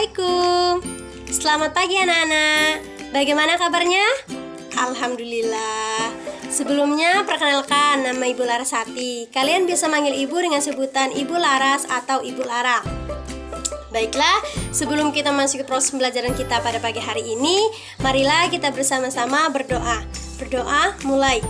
Assalamualaikum. Selamat pagi anak-anak. Bagaimana kabarnya? Alhamdulillah. Sebelumnya perkenalkan, nama Ibu Larasati. Kalian bisa manggil Ibu dengan sebutan Ibu Laras atau Ibu Lara. Baiklah, sebelum kita masuk ke proses pembelajaran kita pada pagi hari ini, marilah kita bersama-sama berdoa. Berdoa mulai.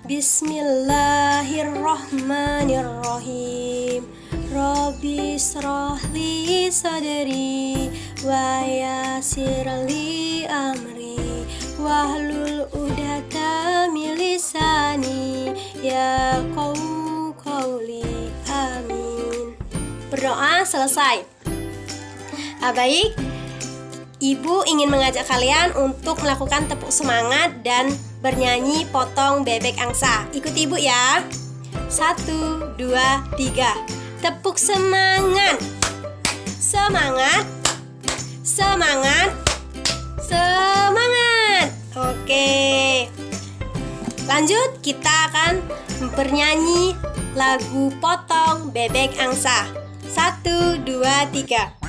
Bismillahirrahmanirrahim. Rabbi shrahli sadri wa yassir li amri wahlul 'uqdatam min lisani yafqahu qawli. Amin. Berdoa selesai. Baik, Ibu ingin mengajak kalian untuk melakukan tepuk semangat dan bernyanyi potong bebek angsa. Ikuti Ibu ya. 1, 2, 3. Tepuk semangat. Semangat. Semangat. Semangat. Oke. Lanjut, kita akan bernyanyi lagu potong bebek angsa. 1, 2, 3.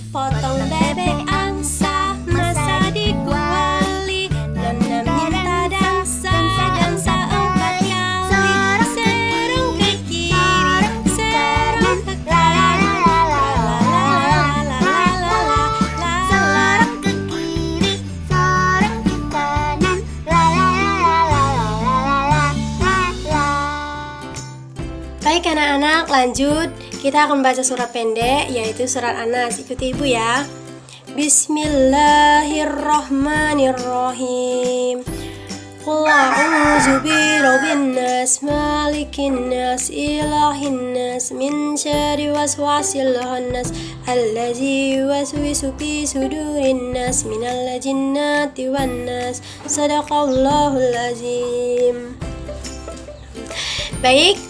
Potong bebek angsa, masa dikuali, dan minta dansa 4 kali. Serong ke kiri, serong ke kanan, serong ke kiri, serong ke kanan, Baik anak-anak, lanjut. Kita akan baca surat pendek, yaitu surat An-Nas. Ikuti Ibu ya. Bismillahirrahmanirrahim. Qul a'udzu birabbin nas, malikin nas, ilahin nas, min syarri waswasil khannas, allazi yuwaswisu fi sudurin nas, minal jinnati wan nas. Shadaqallahul azim. Baik,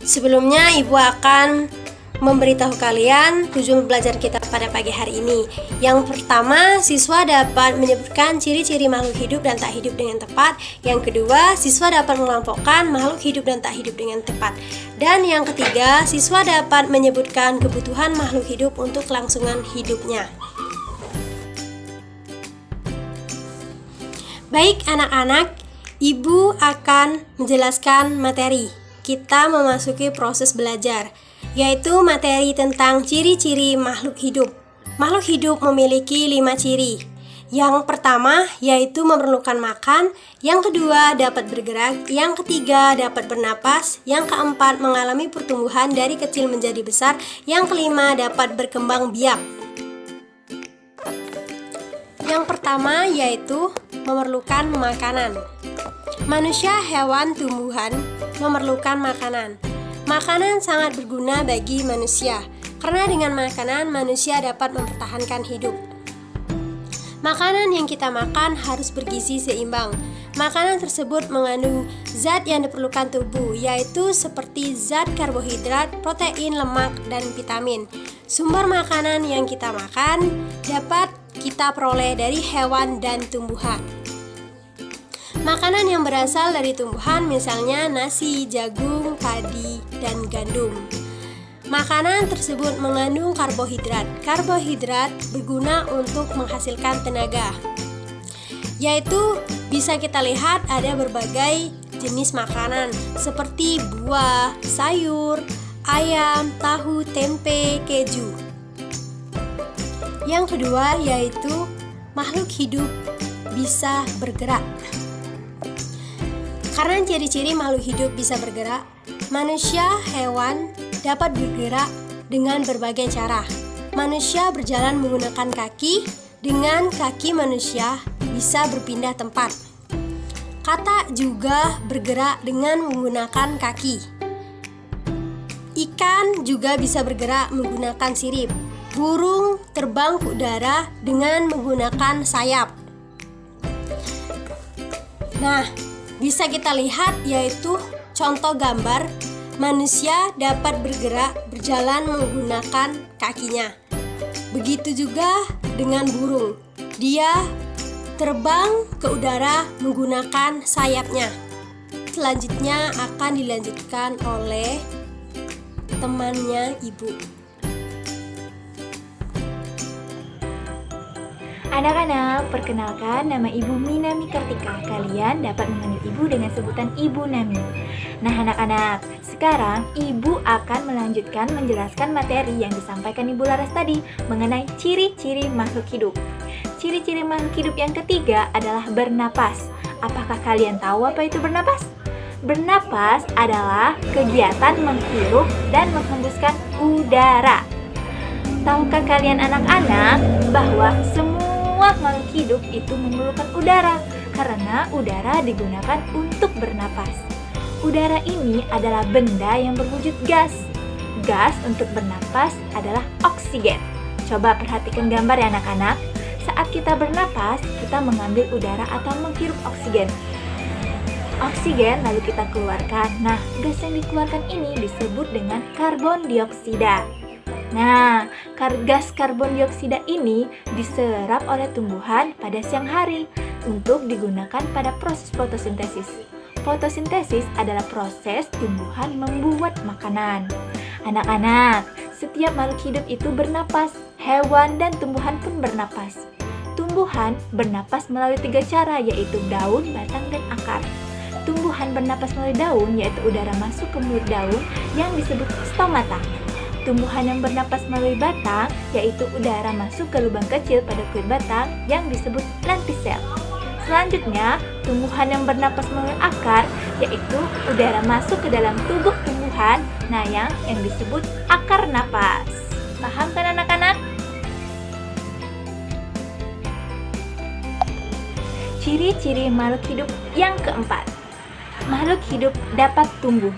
sebelumnya Ibu akan memberitahu kalian tujuan belajar kita pada pagi hari ini. Yang pertama, siswa dapat menyebutkan ciri-ciri makhluk hidup dan tak hidup dengan tepat. Yang kedua, siswa dapat mengelompokkan makhluk hidup dan tak hidup dengan tepat. Dan yang ketiga, siswa dapat menyebutkan kebutuhan makhluk hidup untuk kelangsungan hidupnya. Baik anak-anak, Ibu akan menjelaskan materi. Kita memasuki proses belajar, yaitu materi tentang ciri-ciri makhluk hidup. Makhluk hidup memiliki 5 ciri. Yang pertama yaitu memerlukan makan, yang kedua dapat bergerak, yang ketiga dapat bernapas, yang keempat mengalami pertumbuhan dari kecil menjadi besar, yang kelima dapat berkembang biak. Yang pertama yaitu memerlukan makanan. Manusia, hewan, tumbuhan memerlukan makanan. Makanan sangat berguna bagi manusia, karena dengan makanan manusia dapat mempertahankan hidup. Makanan yang kita makan harus bergizi seimbang. Makanan tersebut mengandung zat yang diperlukan tubuh, yaitu seperti zat karbohidrat, protein, lemak, dan vitamin. Sumber makanan yang kita makan dapat kita peroleh dari hewan dan tumbuhan. Makanan yang berasal dari tumbuhan misalnya nasi, jagung, padi, dan gandum. Makanan tersebut mengandung karbohidrat. Karbohidrat berguna untuk menghasilkan tenaga. Yaitu bisa kita lihat ada berbagai jenis makanan seperti buah, sayur, ayam, tahu, tempe, keju. Yang kedua yaitu makhluk hidup bisa bergerak. Karena ciri-ciri makhluk hidup bisa bergerak, manusia, hewan dapat bergerak dengan berbagai cara. Manusia berjalan menggunakan kaki, dengan kaki manusia bisa berpindah tempat. Katak juga bergerak dengan menggunakan kaki. Ikan juga bisa bergerak menggunakan sirip. Burung terbang ke udara dengan menggunakan sayap. Nah, bisa kita lihat yaitu contoh gambar manusia dapat bergerak berjalan menggunakan kakinya. Begitu juga dengan burung. Dia terbang ke udara menggunakan sayapnya. Selanjutnya akan dilanjutkan oleh temannya Ibu. Anak-anak, perkenalkan nama Ibu Minami Kartika. Kalian dapat memanggil Ibu dengan sebutan Ibu Nami. Nah anak-anak, sekarang Ibu akan melanjutkan menjelaskan materi yang disampaikan Ibu Laras tadi mengenai ciri-ciri makhluk hidup. Ciri-ciri makhluk hidup yang ketiga adalah bernapas. Apakah kalian tahu apa itu bernapas? Bernapas adalah kegiatan menghirup dan menghembuskan udara. Tahukah kalian anak-anak bahwa semua makhluk hidup itu memerlukan udara karena udara digunakan untuk bernapas. Udara ini adalah benda yang berwujud gas. Gas untuk bernapas adalah oksigen. Coba perhatikan gambar ya anak-anak. Saat kita bernapas, kita mengambil udara atau menghirup oksigen. Oksigen lalu kita keluarkan. Nah, gas yang dikeluarkan ini disebut dengan karbon dioksida. Nah, gas karbon dioksida ini diserap oleh tumbuhan pada siang hari untuk digunakan pada proses fotosintesis. Fotosintesis adalah proses tumbuhan membuat makanan. Anak-anak, setiap makhluk hidup itu bernapas. Hewan dan tumbuhan pun bernapas. Tumbuhan bernapas melalui 3 cara, yaitu daun, batang, dan akar. Tumbuhan bernapas melalui daun, yaitu udara masuk ke mulut daun yang disebut stomata. Tumbuhan yang bernapas melalui batang, yaitu udara masuk ke lubang kecil pada kulit batang yang disebut lentisel. Selanjutnya, tumbuhan yang bernapas melalui akar, yaitu udara masuk ke dalam tubuh tumbuhan, nah yang disebut akar napas. Paham kan anak-anak? Ciri-ciri makhluk hidup yang keempat. Makhluk hidup dapat tumbuh.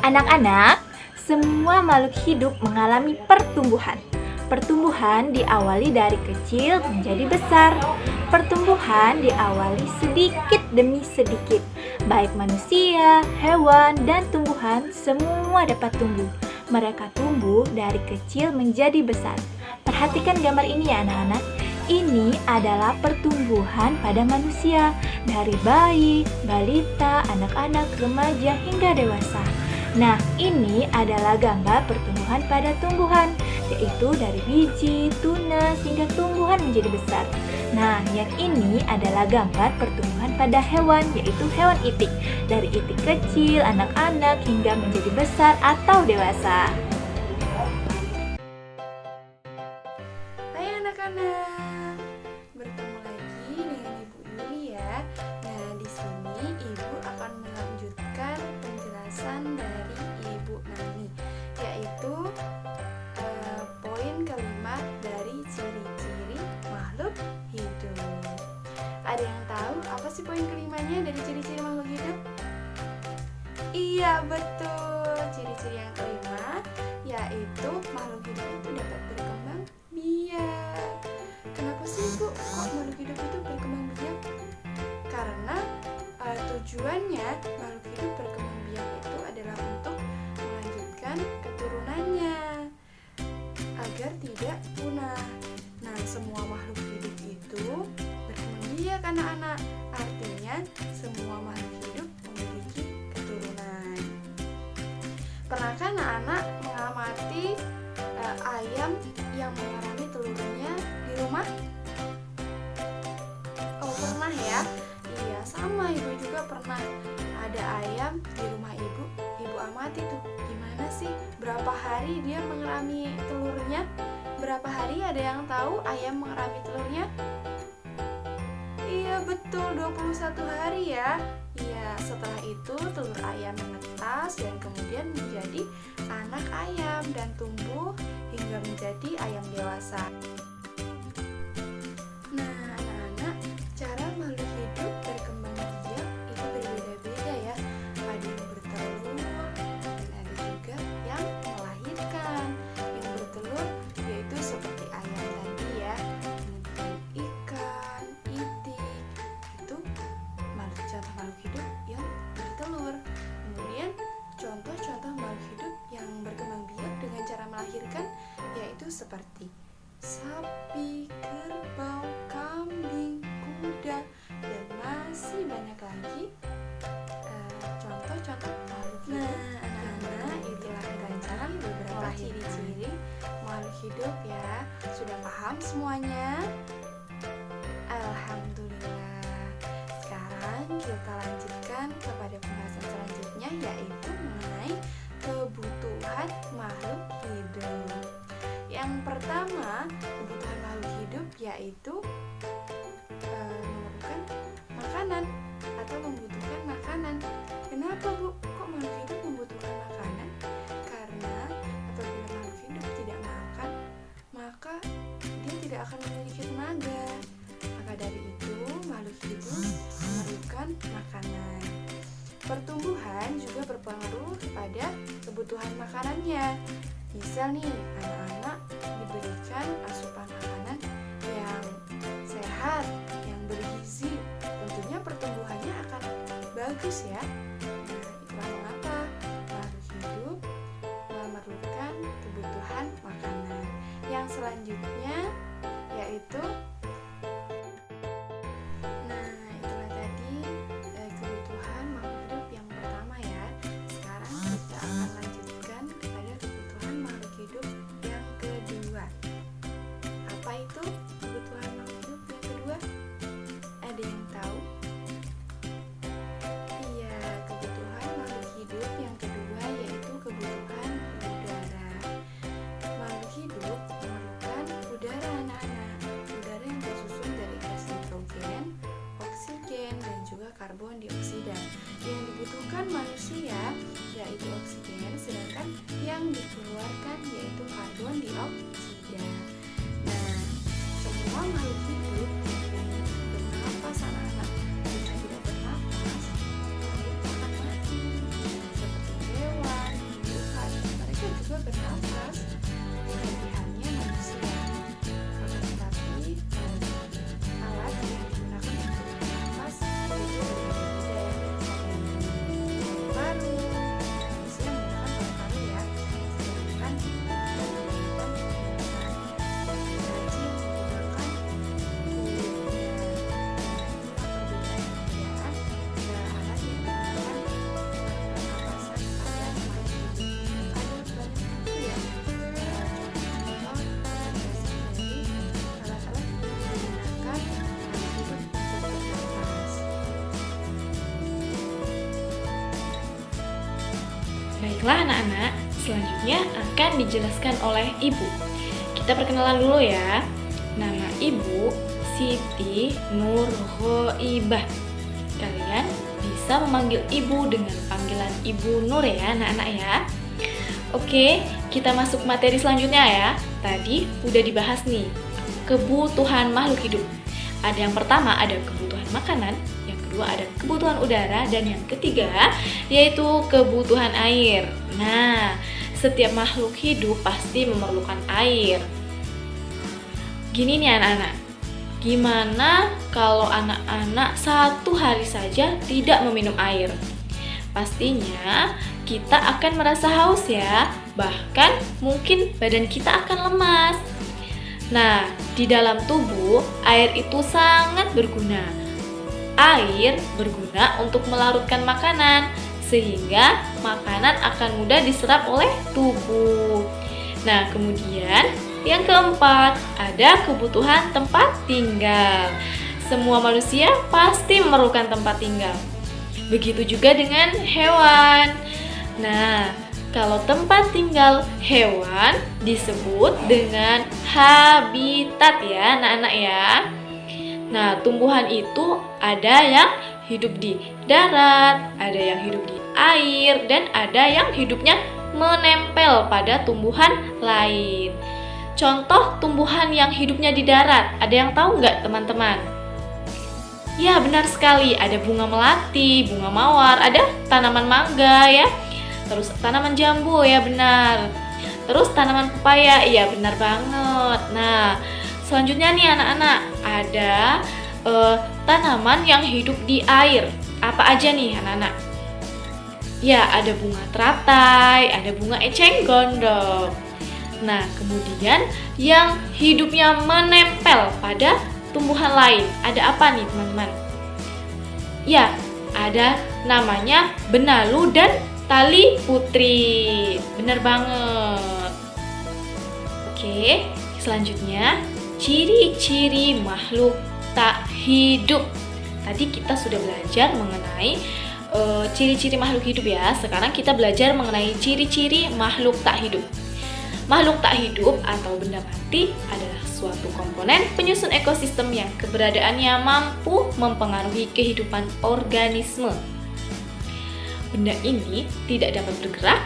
Anak-anak, semua makhluk hidup mengalami pertumbuhan. Pertumbuhan diawali dari kecil menjadi besar. Pertumbuhan diawali sedikit demi sedikit. Baik manusia, hewan, dan tumbuhan semua dapat tumbuh. Mereka tumbuh dari kecil menjadi besar. Perhatikan gambar ini ya anak-anak. Ini adalah pertumbuhan pada manusia, dari bayi, balita, anak-anak, remaja, hingga dewasa. Nah, ini adalah gambar pertumbuhan pada tumbuhan, yaitu dari biji, tunas, hingga tumbuhan menjadi besar. Nah, yang ini adalah gambar pertumbuhan pada hewan, yaitu hewan itik, dari itik kecil, anak-anak, hingga menjadi besar atau dewasa. Hai anak-anak, bertemu lagi dengan Ibu Yuli ya. Nah, di sini Ibu akan melanjutkan penjelasan dari Ibu Nani, yaitu poin kelima dari ciri-ciri makhluk hidup. Ada yang tahu apa sih poin kelimanya dari ciri-ciri makhluk hidup? Iya, betul. Ciri-ciri yang kelima yaitu makhluk hidup itu dapat berkembang biak. Kenapa sih Bu kok makhluk hidup itu berkembang biak? Karena tujuannya makhluk hidup berkembang biak itu adalah untuk melanjutkan keturunannya agar tidak punah. Nah, semua makhluk hidup itu berkembang biak anak-anak. Artinya semua makhluk hidup memiliki keturunan. Pernahkah anak-anak mengamati ayam yang mengerami telurnya di rumah? Oh, pernah ya? Iya, sama Ibu juga pernah. Ada ayam di rumah Ibu amati tuh. Gimana sih? Berapa hari dia mengerami telurnya? Berapa hari ada yang tahu ayam mengerami telurnya? Iya, betul, 21 hari ya. Iya, setelah itu telur ayam menetas dan kemudian menjadi anak ayam dan tumbuh hingga menjadi ayam dewasa. Nah, anak-anak, cara makhluk hidup berkembang biak itu berbeda-beda ya. Ada yang bertelur dan ada juga yang melahirkan. Yang bertelur yaitu seperti ayam tadi ya. Kemudian ikan, itik, itu contoh makhluk hidup yang bertelur. Kemudian contoh-contoh makhluk hidup yang berkembang biak dengan cara melahirkan yaitu seperti sapi, kerbau, kambing, kuda, dan masih banyak lagi contoh-contoh makhluk hidup. Nah, anak-anak, itulah kelancaran beberapa ciri-ciri makhluk hidup ya. Sudah paham semuanya? Alhamdulillah. Sekarang kita lanjutkan kepada pembahasan selanjutnya, yaitu mengenai kebutuhan makhluk hidup. Yang pertama, kebutuhan makhluk hidup yaitu memerlukan makanan atau membutuhkan makanan. Kenapa, Bu? Kok makhluk hidup membutuhkan makanan? Karena apabila makhluk hidup tidak makan, maka dia tidak akan memiliki tenaga. Maka dari itu, makhluk hidup memerlukan makanan. Pertumbuhan juga berpengaruh kepada kebutuhan makanannya. Misal nih, anak-anak diberikan asupan makanan yang sehat, yang bergizi, tentunya pertumbuhannya akan bagus ya. Nah, itulah mengapa makhluk hidup memerlukan kebutuhan makanan. Yang selanjutnya yaitu itulah tadi kebutuhan makhluk hidup yang pertama ya. Sekarang kita akan lanjutkan kepada kebutuhan makhluk hidup yang kedua. Apa itu kebutuhan makhluk hidup yang kedua? Ada yang tahu? Iya, kebutuhan makhluk hidup yang kedua yaitu kebutuhan udara. Makhluk hidup memerlukan udara, anak-anak. Udara yang tersusun dari gas nitrogen, oksigen, dan juga karbon dioksida. Yang dibutuhkan manusia yaitu oksigen, sedangkan yang dikeluarkan yaitu karbon dioksida. Nah, semua makhluk hidup yang bernafas, anak-anak, jika tidak bernafas, mereka akan mati. Seperti hewan, tumbuhan, mereka juga bernafas. Kelebihannya manusia. Akan tetapi alat yang digunakan untuk bernafas itu berbeda-beda. Paru, manusia menggunakan paru-paru ya. Sedangkan hewan menggunakan rajin menggunakan kulitnya. Itulah perbedaan-perbedaan alat yang digunakan pernapasan pada makhluk hidup. Ada banyak buku ya. Contoh dari alat-alat yang digunakan makhluk hidup untuk bernafas. Baiklah anak-anak, selanjutnya akan dijelaskan oleh Ibu. Kita perkenalan dulu ya. Nama Ibu Siti Nurhoibah. Kalian bisa memanggil Ibu dengan panggilan Ibu Nur ya anak-anak ya. Oke, kita masuk materi selanjutnya ya. Tadi udah dibahas nih, kebutuhan makhluk hidup. Ada yang pertama ada kebutuhan makanan, yang kedua ada kebutuhan udara, dan yang ketiga yaitu kebutuhan air. Nah, setiap makhluk hidup pasti memerlukan air. Gini nih anak-anak, gimana kalau anak-anak satu hari saja tidak meminum air? Pastinya kita akan merasa haus ya, bahkan mungkin badan kita akan lemas. Nah, di dalam tubuh, air itu sangat berguna. Air berguna untuk melarutkan makanan, sehingga makanan akan mudah diserap oleh tubuh. Nah, kemudian yang keempat, ada kebutuhan tempat tinggal. Semua manusia pasti memerlukan tempat tinggal. Begitu juga dengan hewan. Nah, kalau tempat tinggal hewan disebut dengan habitat ya anak-anak ya. Nah, tumbuhan itu ada yang hidup di darat, ada yang hidup di air, dan ada yang hidupnya menempel pada tumbuhan lain. Contoh tumbuhan yang hidupnya di darat, ada yang tahu nggak teman-teman? Ya, benar sekali, ada bunga melati, bunga mawar, ada tanaman mangga ya. Terus tanaman jambu ya benar. Terus tanaman pepaya, iya benar banget. Nah, selanjutnya nih anak-anak, ada tanaman yang hidup di air. Apa aja nih anak-anak? Ya, ada bunga teratai, ada bunga eceng gondok. Nah, kemudian yang hidupnya menempel pada tumbuhan lain, ada apa nih teman-teman? Ya, ada namanya benalu dan tali putri. Benar banget. Oke, selanjutnya ciri-ciri makhluk tak hidup. Tadi kita sudah belajar mengenai ciri-ciri makhluk hidup ya. Sekarang kita belajar mengenai ciri-ciri makhluk tak hidup. Makhluk tak hidup atau benda mati adalah suatu komponen penyusun ekosistem yang keberadaannya mampu mempengaruhi kehidupan organisme. Benda ini tidak dapat bergerak,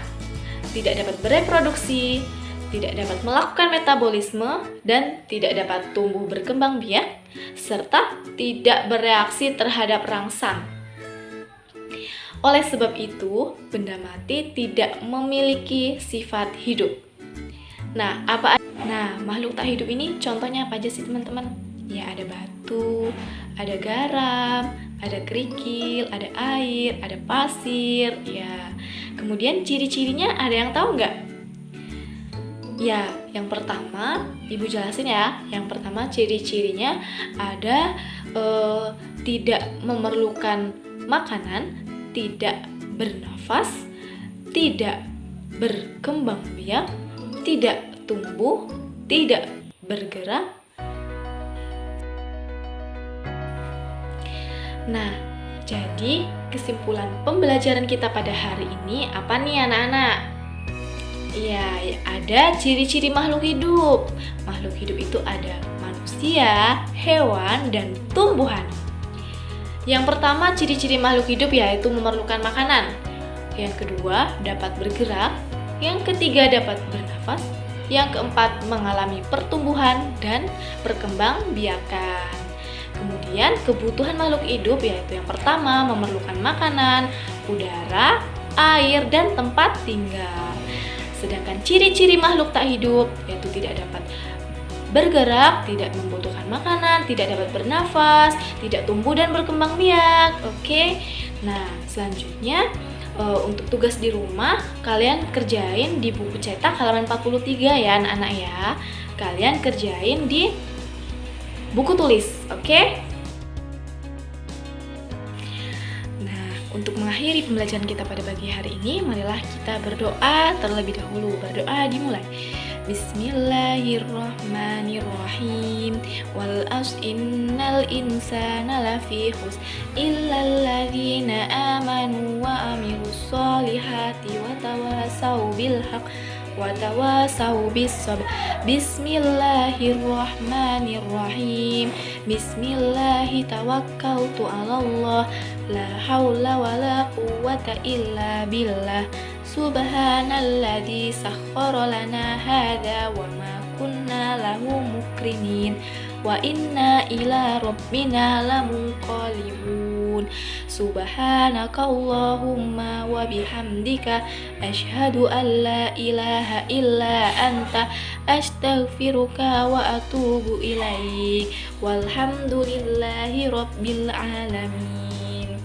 tidak dapat bereproduksi, tidak dapat melakukan metabolisme, dan tidak dapat tumbuh berkembang biak, serta tidak bereaksi terhadap rangsang. Oleh sebab itu, benda mati tidak memiliki sifat hidup. Nah, makhluk tak hidup ini contohnya apa aja sih teman-teman? Ya, ada batu, ada garam, ada kerikil, ada air, ada pasir, ya. Kemudian ciri-cirinya ada yang tahu nggak? Ya, yang pertama, Ibu jelasin ya. Yang pertama ciri-cirinya ada tidak memerlukan makanan, tidak bernafas, tidak berkembang biak, tidak tumbuh, tidak bergerak. Nah, jadi kesimpulan pembelajaran kita pada hari ini apa nih anak-anak? Ya, ada ciri-ciri makhluk hidup. Makhluk hidup itu ada manusia, hewan, dan tumbuhan. Yang pertama, ciri-ciri makhluk hidup yaitu memerlukan makanan. Yang kedua, dapat bergerak. Yang ketiga, dapat bernafas. Yang keempat, mengalami pertumbuhan dan berkembang biakan. Kemudian, kebutuhan makhluk hidup yaitu yang pertama, memerlukan makanan, udara, air, dan tempat tinggal. Sedangkan ciri-ciri makhluk tak hidup yaitu tidak dapat bergerak, tidak membutuhkan makanan, tidak dapat bernafas, tidak tumbuh dan berkembang biak. Oke. Nah, selanjutnya untuk tugas di rumah kalian kerjain di buku cetak halaman 43 ya anak-anak ya. Kalian kerjain di buku tulis, oke? Nah, untuk mengakhiri pembelajaran kita pada pagi hari ini, marilah kita berdoa terlebih dahulu. Berdoa dimulai. Bismillahirrahmanirrahim. Wal as innal insana lafi khus illal ladzina amanu wa amilus solihati wa tawasau bil haq wa tawasau bis sabr. Bismillahirrahmanirrahim. Bismillahi tawakkaltu 'alallah la haula wala quwwata illa billah. Subhanalladzi sakhkhara lana hadza wa ma kunna lahu muqrinin wa inna ila rabbina lamunqalibun. Subhanakallahumma wa bihamdika asyhadu an la ilaha illa anta astaghfiruka wa atubu ilaik. Walhamdulillahi rabbil alamin.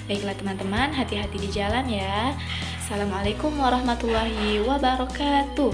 Baiklah teman-teman, hati-hati di jalan ya. Assalamualaikum warahmatullahi wabarakatuh.